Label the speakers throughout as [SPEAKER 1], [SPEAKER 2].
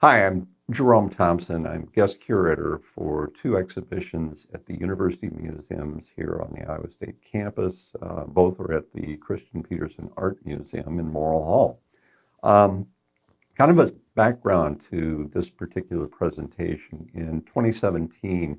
[SPEAKER 1] Hi, I'm Jerome Thompson. I'm guest curator for two exhibitions at the University Museums here on the Iowa State campus. Both are at the Christian Petersen Art Museum in Morrill Hall. Um, Kind of a background to this particular presentation. In 2017,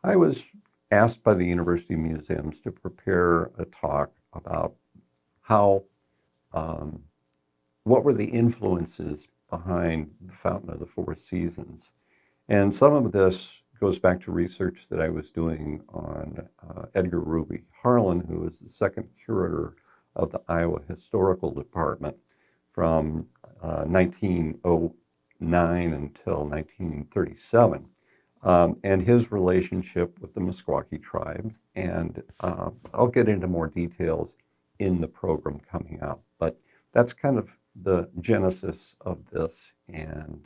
[SPEAKER 1] I was asked by the University Museums to prepare a talk about how um, what were the influences behind the Fountain of the Four Seasons. And some of this goes back to research that I was doing on Edgar Ruby Harlan, who was the second curator of the Iowa Historical Department from 1909 until 1937, and his relationship with the Meskwaki tribe. And I'll get into more details in the program coming up. But that's kind of the genesis of this. And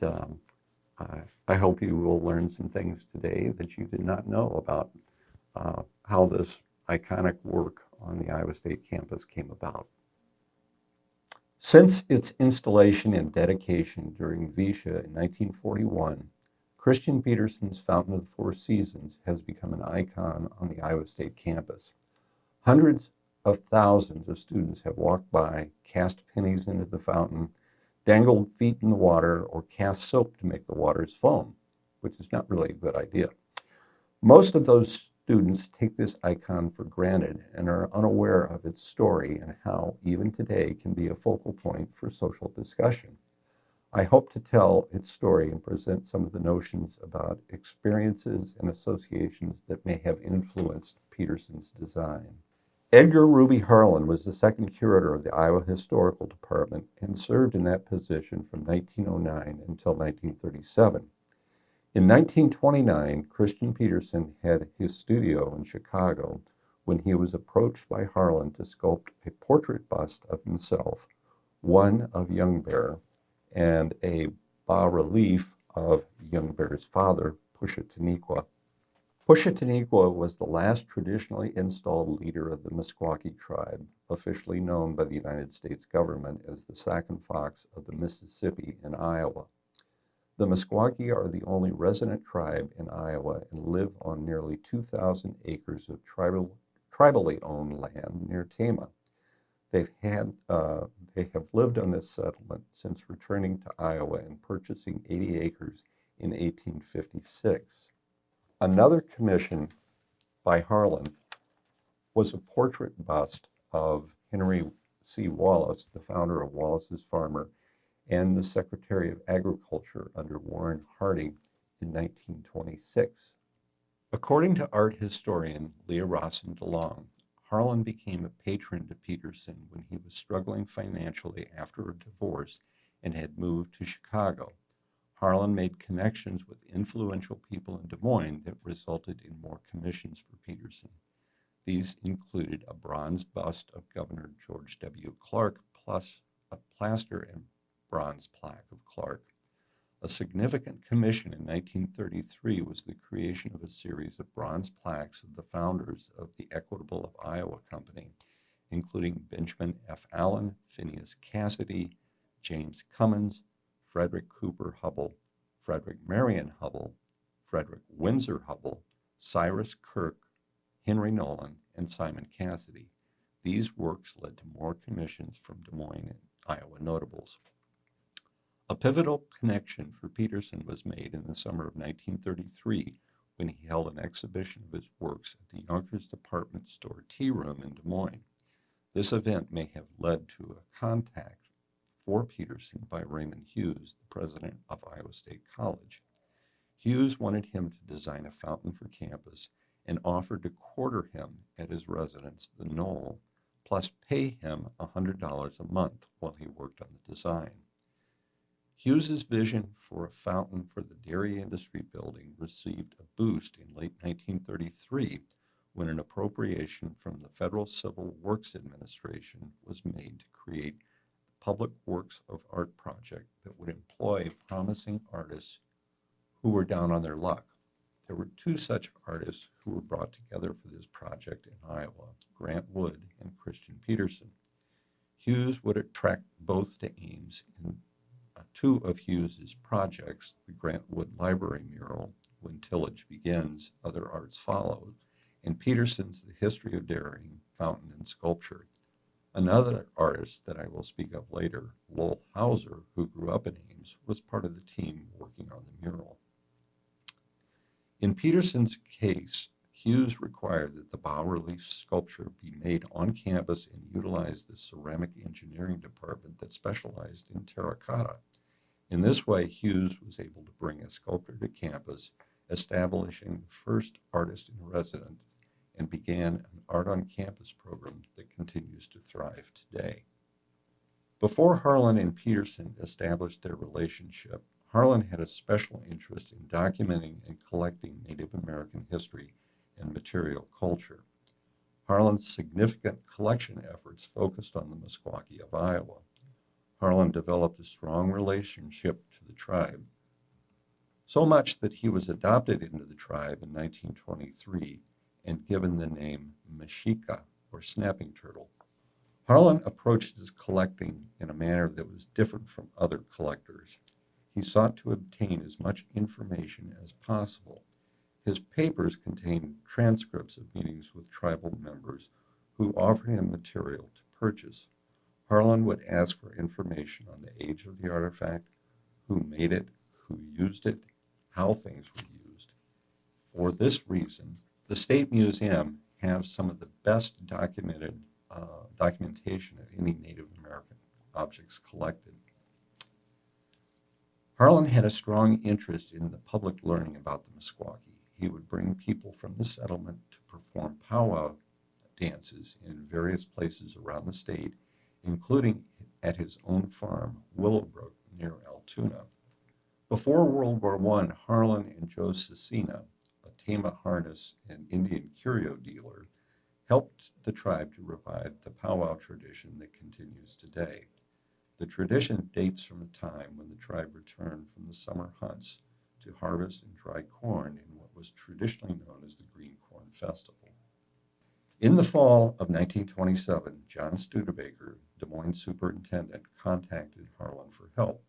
[SPEAKER 1] I hope you will learn some things today that you did not know about how this iconic work on the Iowa State campus came about. Since its installation and dedication during Visha in 1941, Christian Petersen's Fountain of the Four Seasons has become an icon on the Iowa State campus. Hundreds of thousands of students have walked by, cast pennies into the fountain, dangled feet in the water, or cast soap to make the waters foam, which is not really a good idea. Most of those students take this icon for granted and are unaware of its story and how, even today, can be a focal point for social discussion. I hope to tell its story and present some of the notions about experiences and associations that may have influenced Petersen's design. Edgar Ruby Harlan was the second curator of the Iowa Historical Department and served in that position from 1909 until 1937. In 1929, Christian Petersen had his studio in Chicago when he was approached by Harlan to sculpt a portrait bust of himself, one of Young Bear, and a bas-relief of Young Bear's father, Pushetinequa. Pushetinequa was the last traditionally installed leader of the Meskwaki tribe, officially known by the United States government as the Sac and Fox of the Mississippi in Iowa. The Meskwaki are the only resident tribe in Iowa and live on nearly 2,000 acres of tribally owned land near Tama. They have lived on this settlement since returning to Iowa and purchasing 80 acres in 1856. Another commission by Harlan was a portrait bust of Henry C. Wallace, the founder of Wallace's Farmer, and the Secretary of Agriculture under Warren Harding in 1926. According to art historian Leah Rossum DeLong, Harlan became a patron to Petersen when he was struggling financially after a divorce and had moved to Chicago. Harlan made connections with influential people in Des Moines that resulted in more commissions for Petersen. These included a bronze bust of Governor George W. Clark, plus a plaster and bronze plaque of Clark. A significant commission in 1933 was the creation of a series of bronze plaques of the founders of the Equitable of Iowa Company, including Benjamin F. Allen, Phineas Cassidy, James Cummins, Frederick Cooper Hubbell, Frederick Marion Hubbell, Frederick Windsor Hubbell, Cyrus Kirk, Henry Nolan, and Simon Cassidy. These works led to more commissions from Des Moines and Iowa notables. A pivotal connection for Petersen was made in the summer of 1933 when he held an exhibition of his works at the Yonkers Department Store Tea Room in Des Moines. This event may have led to a contact for Petersen by Raymond Hughes, the president of Iowa State College. Hughes wanted him to design a fountain for campus and offered to quarter him at his residence, the Knoll, plus pay him $100 a month while he worked on the design. Hughes's vision for a fountain for the dairy industry building received a boost in late 1933 when an appropriation from the Federal Civil Works Administration was made to create the Public Works of Art project that would employ promising artists who were down on their luck. There were two such artists who were brought together for this project in Iowa, Grant Wood and Christian Petersen. Hughes would attract both to Ames in two of Hughes's projects, the Grant Wood Library mural, When Tillage Begins, Other Arts Follow, and Petersen's The History of Daring, Fountain and Sculpture. Another artist that I will speak of later, Lowell Hauser, who grew up in Ames, was part of the team working on the mural. In Petersen's case, Hughes required that the bas-relief sculpture be made on campus and utilize the ceramic engineering department that specialized in terracotta. In this way, Hughes was able to bring a sculptor to campus, establishing the first artist in residence, and began an art on campus program that continues to thrive today. Before Harlan and Petersen established their relationship, Harlan had a special interest in documenting and collecting Native American history and material culture. Harlan's significant collection efforts focused on the Meskwaki of Iowa. Harlan developed a strong relationship to the tribe, so much that he was adopted into the tribe in 1923 and given the name Mexica, or snapping turtle. Harlan approached his collecting in a manner that was different from other collectors. He sought to obtain as much information as possible. His papers contained transcripts of meetings with tribal members who offered him material to purchase. Harlan would ask for information on the age of the artifact, who made it, who used it, how things were used. For this reason, the State Museum has some of the best documentation of any Native American objects collected. Harlan had a strong interest in the public learning about the Meskwaki. He would bring people from the settlement to perform powwow dances in various places around the state, including at his own farm, Willowbrook, near Altoona. Before World War I, Harlan and Joe Cecina, a Tama harness and Indian curio dealer, helped the tribe to revive the powwow tradition that continues today. The tradition dates from a time when the tribe returned from the summer hunts to harvest and dry corn in what was traditionally known as the Green Corn Festival. In the fall of 1927, John Studebaker, Des Moines superintendent, contacted Harlan for help.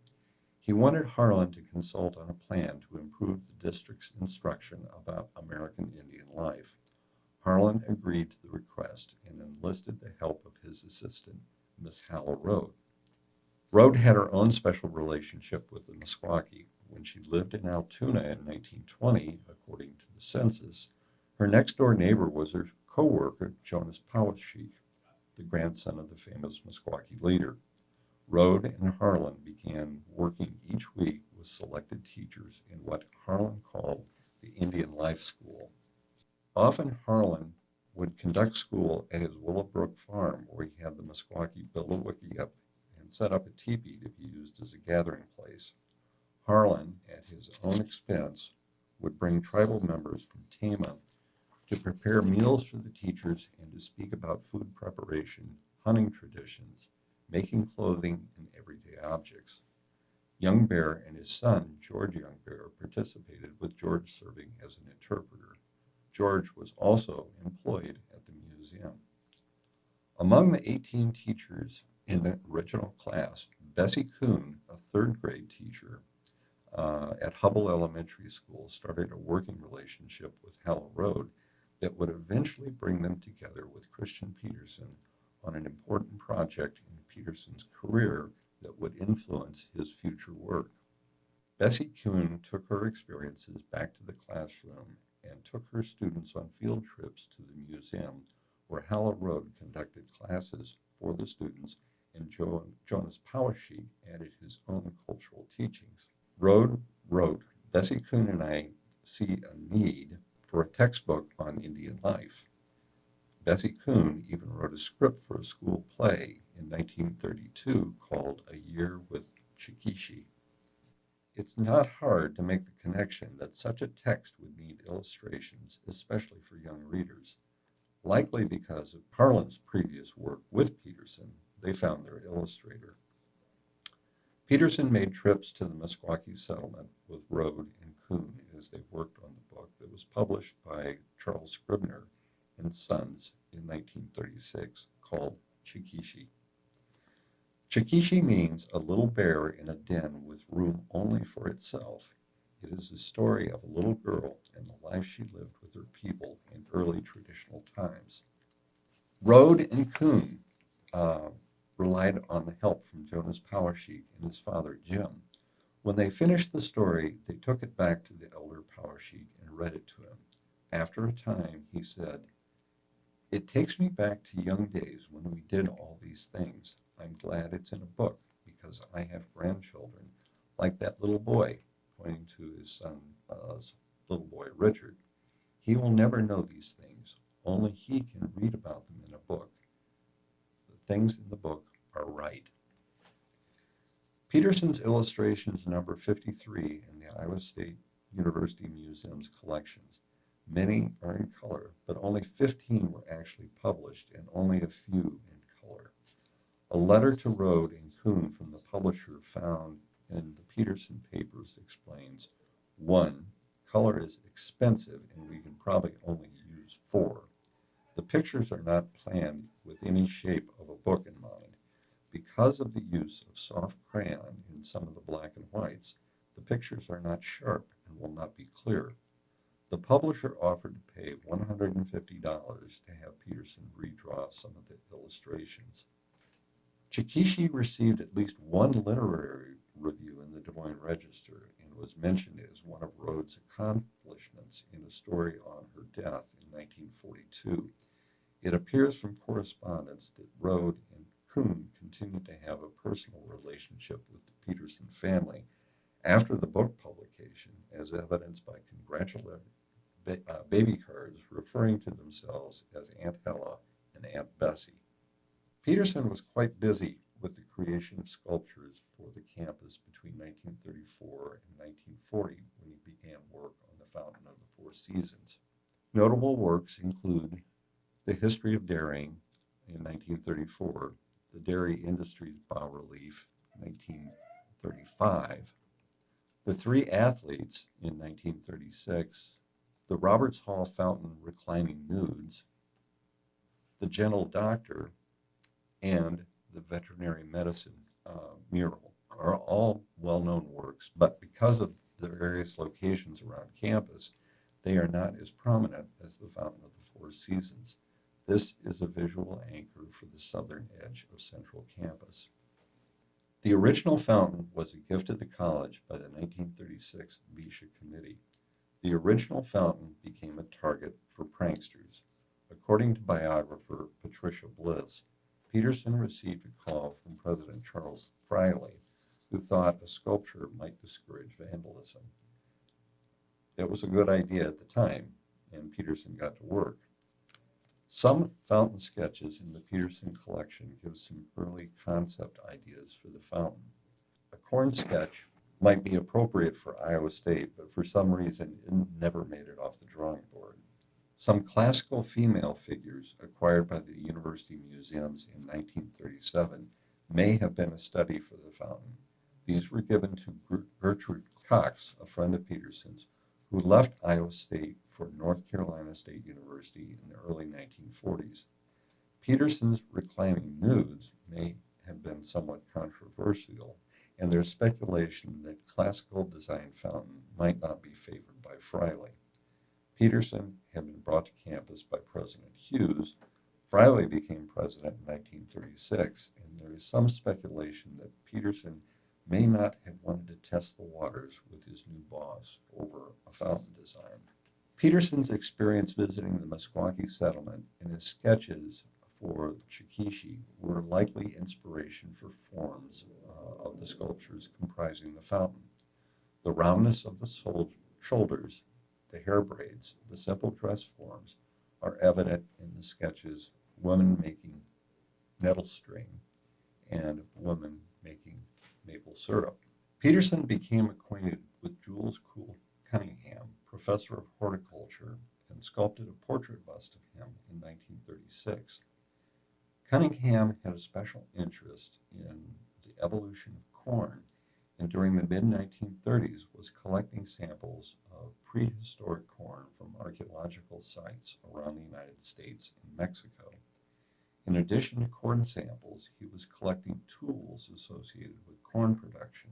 [SPEAKER 1] He wanted Harlan to consult on a plan to improve the district's instruction about American Indian life. Harlan agreed to the request and enlisted the help of his assistant, Miss Halla Rhode. Rhode had her own special relationship with the Meskwaki. When she lived in Altoona in 1920, according to the census, her next-door neighbor was her co-worker, Jonas Powashik, the grandson of the famous Meskwaki leader. Rhode and Harlan began working each week with selected teachers in what Harlan called the Indian Life School. Often Harlan would conduct school at his Willowbrook farm, where he had the Meskwaki build a wickiup and set up a teepee to be used as a gathering place. Harlan, at his own expense, would bring tribal members from Tama to prepare meals for the teachers and to speak about food preparation, hunting traditions, making clothing, and everyday objects. Young Bear and his son, George Young Bear, participated, with George serving as an interpreter. George was also employed at the museum. Among the 18 teachers in the original class, Bessie Kuhn, a third grade teacher at Hubble Elementary School, started a working relationship with Halla Rhode that would eventually bring them together with Christian Petersen on an important project in Petersen's career that would influence his future work. Bessie Kuhn took her experiences back to the classroom and took her students on field trips to the museum, where Halla Rhode conducted classes for the students, and Jonas Powashik added his own cultural teachings. Rhode wrote, "Bessie Kuhn and I see a need for a textbook on Indian life." Bessie Kuhn even wrote a script for a school play in 1932 called A Year with Chikishi. It's not hard to make the connection that such a text would need illustrations, especially for young readers. Likely because of Harlan's previous work with Petersen, they found their illustrator. Petersen made trips to the Meskwaki settlement with Rhode and Kuhn as they worked on the book that was published by Charles Scribner and Sons in 1936 called Chikishi. Chikishi means a little bear in a den with room only for itself. It is the story of a little girl and the life she lived with her people in early traditional times. Rode and Kuhn uh, relied on the help from Jonas Powersheik and his father Jim. When they finished the story, they took it back to the elder Powersheik and read it to him. After a time, he said, "It takes me back to young days when we did all these things. I'm glad it's in a book because I have grandchildren, like that little boy," pointing to his son's little boy Richard. "He will never know these things. Only he can read about them in a book. The things in the book are right." Petersen's illustrations number 53 in the Iowa State University Museum's collections. Many are in color, but only 15 were actually published and only a few in color. A letter to Rode and Kuhn from the publisher found in the Petersen papers explains, 1. Color is expensive and we can probably only use 4. The pictures are not planned with any shape of a book in mind. Because of the use of soft crayon in some of the black and whites, the pictures are not sharp and will not be clear. The publisher offered to pay $150 to have Petersen redraw some of the illustrations. Chikishi received at least one literary review in the Des Moines Register and was mentioned as one of Rhodes' accomplishments in a story on her death in 1942. It appears from correspondence that Rhode and Kuhn continued to have a personal relationship with the Petersen family after the book publication, as evidenced by congratulatory baby cards referring to themselves as Aunt Hella and Aunt Bessie. Petersen was quite busy with the creation of sculptures for the campus between 1934 and 1940 when he began work on the Fountain of the Four Seasons. Notable works include The History of Dairying in 1934, the Dairy Industries Bas-Relief in 1935, The Three Athletes in 1936, the Roberts Hall Fountain Reclining Nudes, The Gentle Doctor, and the Veterinary Medicine mural are all well-known works, but because of the various locations around campus, they are not as prominent as the Fountain of the Four Seasons. This is a visual anchor for the southern edge of Central Campus. The original fountain was a gift to the college by the 1936 Visha Committee. The original fountain became a target for pranksters. According to biographer Patricia Bliss, Petersen received a call from President Charles Friley, who thought a sculpture might discourage vandalism. It was a good idea at the time, and Petersen got to work. Some fountain sketches in the Petersen collection give some early concept ideas for the fountain. A corn sketch might be appropriate for Iowa State, but for some reason it never made it off the drawing board. Some classical female figures acquired by the university museums in 1937 may have been a study for the fountain. These were given to Gertrude Cox, a friend of Petersen's, who left Iowa State for North Carolina State University in the early 1940s. Petersen's reclining nudes may have been somewhat controversial, and there's speculation that classical design fountain might not be favored by Friley. Petersen had been brought to campus by President Hughes. Friley became president in 1936, and there is some speculation that Petersen may not have wanted to test the waters with his new boss over a fountain design. Petersen's experience visiting the Meskwaki settlement and his sketches for Chikishi were likely inspiration for forms of the sculptures comprising the fountain. The roundness of the shoulders, the hair braids, the simple dress forms are evident in the sketches Women Making Nettle String and Women Making Maple Syrup. Petersen became acquainted with Jules Cunningham, professor of horticulture, and sculpted a portrait bust of him in 1936. Cunningham had a special interest in the evolution of corn, and during the mid-1930s was collecting samples of prehistoric corn from archaeological sites around the United States and Mexico. In addition to corn samples, he was collecting tools associated with corn production,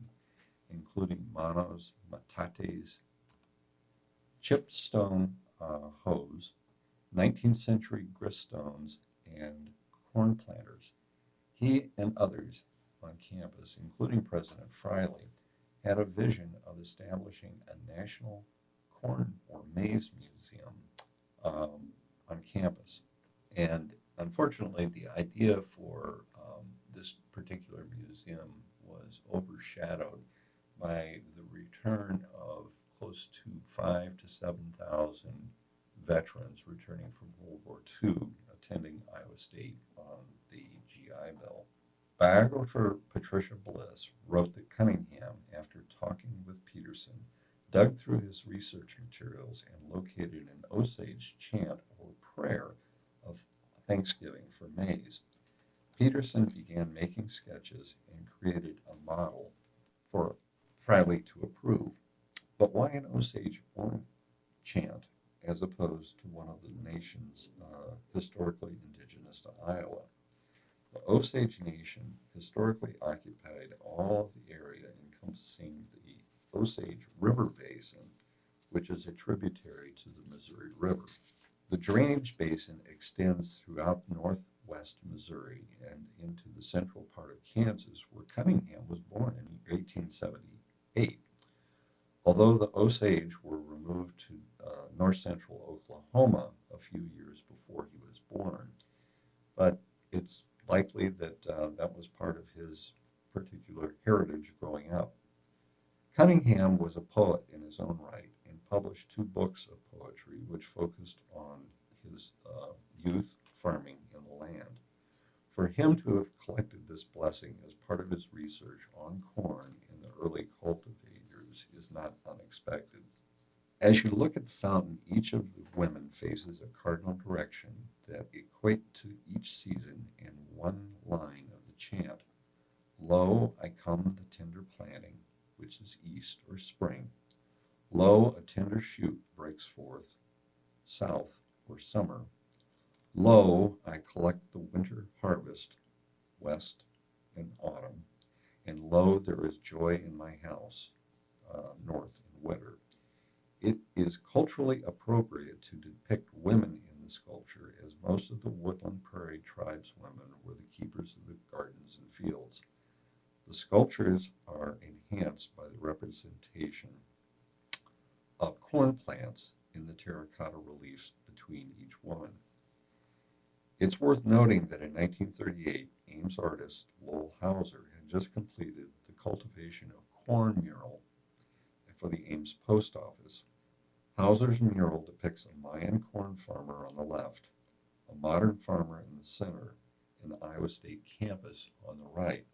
[SPEAKER 1] including manos, matates, chipped stone hoes, 19th century griststones, and corn planters. He and others on campus, including President Friley, had a vision of establishing a national corn or maize museum on campus. And unfortunately, the idea for this particular museum was overshadowed by the return of close to 5 to 7,000 veterans returning from World War II attending Iowa State on the GI Bill. Biographer Patricia Bliss wrote that Cunningham, after talking with Petersen, dug through his research materials and located an Osage chant or prayer of thanksgiving for maize. Petersen began making sketches and created a model for Friley to approve. But why an Osage chant as opposed to one of the nations historically indigenous to Iowa? The Osage Nation historically occupied all of the area encompassing the Osage River Basin, which is a tributary to the Missouri River. The drainage basin extends throughout northwest Missouri and into the central part of Kansas, where Cunningham was born in 1878. Although the Osage were removed to north central Oklahoma a few years before he was born, but it's likely that that was part of his particular heritage growing up. Cunningham was a poet in his own right and published 2 books of poetry which focused on his youth farming in the land. For him to have collected this blessing as part of his research on corn in the early cultivators is not unexpected. As you look at the fountain, each of the women faces a cardinal direction that equate to each season in one line of the chant. Lo, I come the tender planting, which is east or spring. Lo, a tender shoot breaks forth, south or summer. Lo, I collect the winter harvest, west and autumn. And lo, there is joy in my house, north and winter. It is culturally appropriate to depict women in the sculpture, as most of the woodland prairie tribeswomen were the keepers of the gardens and fields. The sculptures are enhanced by the representation of corn plants in the terracotta reliefs between each woman. It's worth noting that in 1938, Ames artist Lowell Hauser had just completed the cultivation of corn mural for the Ames post office. Hauser's mural depicts a Mayan corn farmer on the left, a modern farmer in the center, and the Iowa State campus on the right.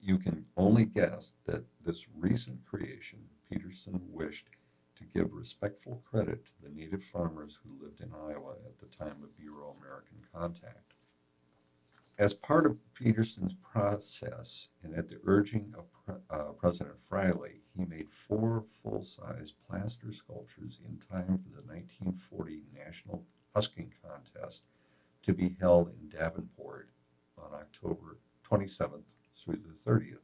[SPEAKER 1] You can only guess that this recent creation, Petersen wished to give respectful credit to the native farmers who lived in Iowa at the time of Euro-American contact. As part of Petersen's process, and at the urging of President Friley, he made 4 full-size plaster sculptures in time for the 1940 National Husking Contest to be held in Davenport on October 27th through the 30th.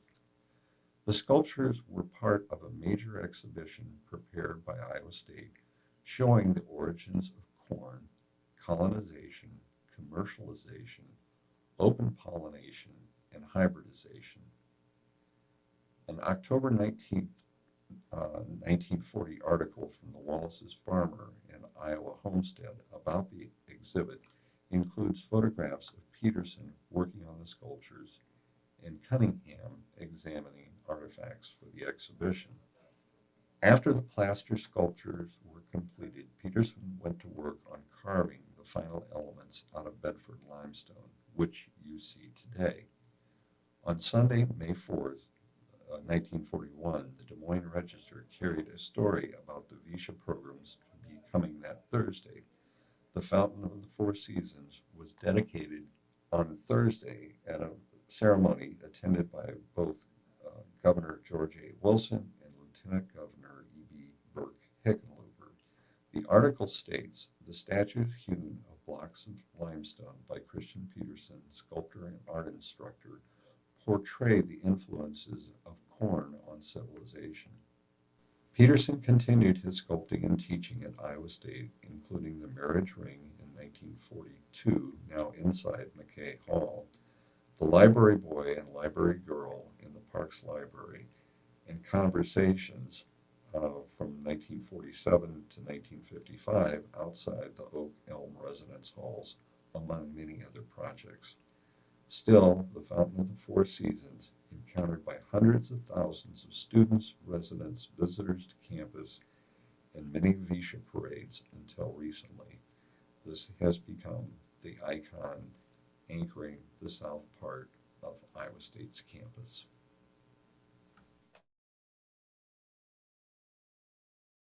[SPEAKER 1] The sculptures were part of a major exhibition prepared by Iowa State showing the origins of corn, colonization, commercialization, open pollination, and hybridization. An October 19th, 1940 article from the Wallace's Farmer and Iowa Homestead about the exhibit includes photographs of Petersen working on the sculptures and Cunningham examining artifacts for the exhibition. After the plaster sculptures were completed, Petersen went to work on carving the final elements out of Bedford limestone, which you see today. On Sunday, May 4th, 1941, the Des Moines Register carried a story about the Visha programs to be coming that Thursday. The Fountain of the Four Seasons was dedicated on Thursday at a ceremony attended by both Governor George A. Wilson and Lieutenant Governor E.B. Burke Hickenlooper. The article states, the statues hewn of blocks of limestone by Christian Petersen, sculptor and art instructor, portray the influences of corn on civilization. Petersen continued his sculpting and teaching at Iowa State, including the marriage ring in 1942, now inside McKay Hall, the library boy and library girl in the Parks Library, and conversations from 1947 to 1955 outside the Oak Elm residence halls, among many other projects. Still, the Fountain of the Four Seasons, encountered by hundreds of thousands of students, residents, visitors to campus, and many Visha parades until recently, this has become the icon anchoring the south part of Iowa State's campus.